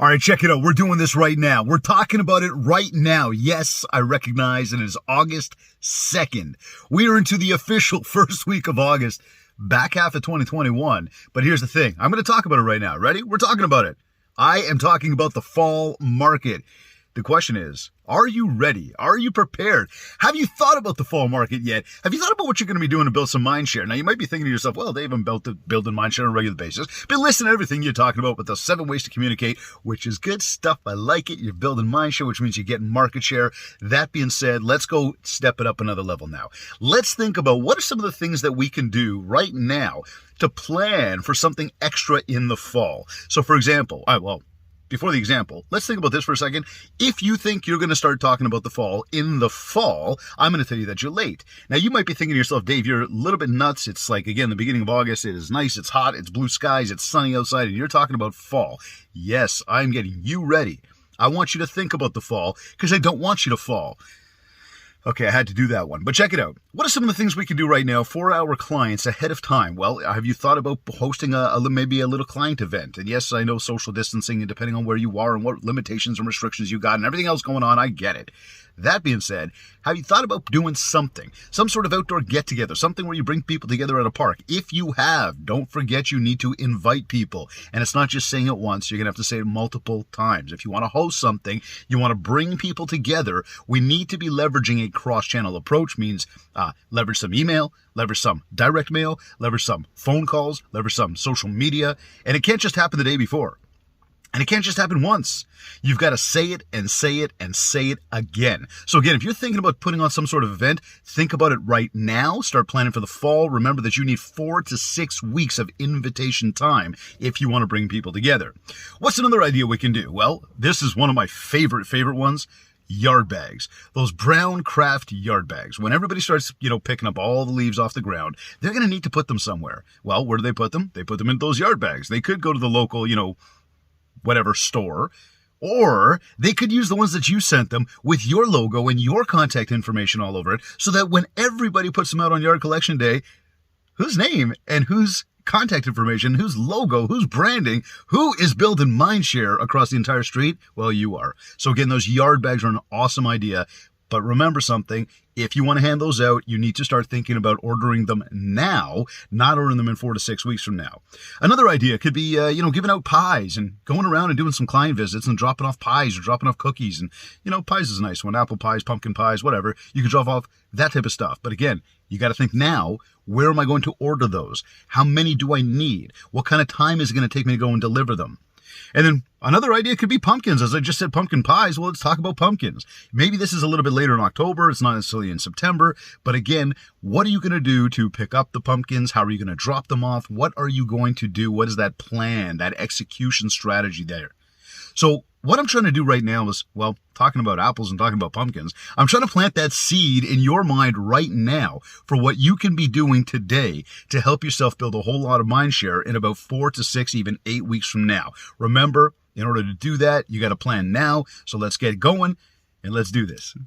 All right, check it out. We're doing this right now. We're talking about it right now. Yes, I recognize it is August 2nd. We are into the official first week of August, back half of 2021. But here's the thing. I'm going to talk about it right now. Ready? We're talking about it. I am talking about the fall market. The question is, are you ready? Are you prepared? Have you thought about the fall market yet? Have you thought about what you're going to be doing to build some mind share? Now, you might be thinking to yourself, well, Dave, I'm building mind share on a regular basis. But listen to everything you're talking about with the 7 ways to communicate, which is good stuff. I like it. You're building mind share, which means you're getting market share. That being said, let's go step it up another level now. Let's think about what are some of the things that we can do right now to plan for something extra in the fall. So, for example, before the example, let's think about this for a second. If you think you're going to start talking about the fall in the fall, I'm going to tell you that you're late. Now, you might be thinking to yourself, Dave, you're a little bit nuts. It's like, again, the beginning of August. It is nice. It's hot. It's blue skies. It's sunny outside. And you're talking about fall. Yes, I'm getting you ready. I want you to think about the fall because I don't want you to fall. Okay, I had to do that one. But check it out. What are some of the things we can do right now for our clients ahead of time? Well, have you thought about hosting maybe a little client event? And yes, I know social distancing and depending on where you are and what limitations and restrictions you got and everything else going on, I get it. That being said, have you thought about doing something? Some sort of outdoor get-together, something where you bring people together at a park? If you have, don't forget you need to invite people. And it's not just saying it once, you're going to have to say it multiple times. If you want to host something, you want to bring people together, we need to be leveraging a cross-channel approach, means leverage some email, leverage some direct mail, leverage some phone calls, leverage some social media, and it can't just happen the day before. And it can't just happen once. You've got to say it and say it and say it again. So again, if you're thinking about putting on some sort of event, think about it right now. Start planning for the fall. Remember that you need 4 to 6 weeks of invitation time if you want to bring people together. What's another idea we can do? Well, this is one of my favorite ones. Yard bags. Those brown craft yard bags. When everybody starts, picking up all the leaves off the ground, they're going to need to put them somewhere. Well, where do they put them? They put them in those yard bags. They could go to the local, whatever store, or they could use the ones that you sent them with your logo and your contact information all over it, so that when everybody puts them out on yard collection day, whose name and whose contact information, whose logo, whose branding, who is building mindshare across the entire street? Well, you are. So again, those yard bags are an awesome idea. But remember something, if you want to hand those out, you need to start thinking about ordering them now, not ordering them in 4 to 6 weeks from now. Another idea could be, giving out pies and going around and doing some client visits and dropping off pies or dropping off cookies. And, pies is a nice one. Apple pies, pumpkin pies, whatever. You can drop off that type of stuff. But again, you got to think now, where am I going to order those? How many do I need? What kind of time is it going to take me to go and deliver them? And then another idea could be pumpkins. As I just said, pumpkin pies. Well, let's talk about pumpkins. Maybe this is a little bit later in October. It's not necessarily in September. But again, what are you going to do to pick up the pumpkins? How are you going to drop them off? What are you going to do? What is that plan, that execution strategy there? So what I'm trying to do right now is, talking about apples and talking about pumpkins, I'm trying to plant that seed in your mind right now for what you can be doing today to help yourself build a whole lot of mind share in about 4 to 6, even 8 weeks from now. Remember, in order to do that, you got to plan now. So let's get going and let's do this.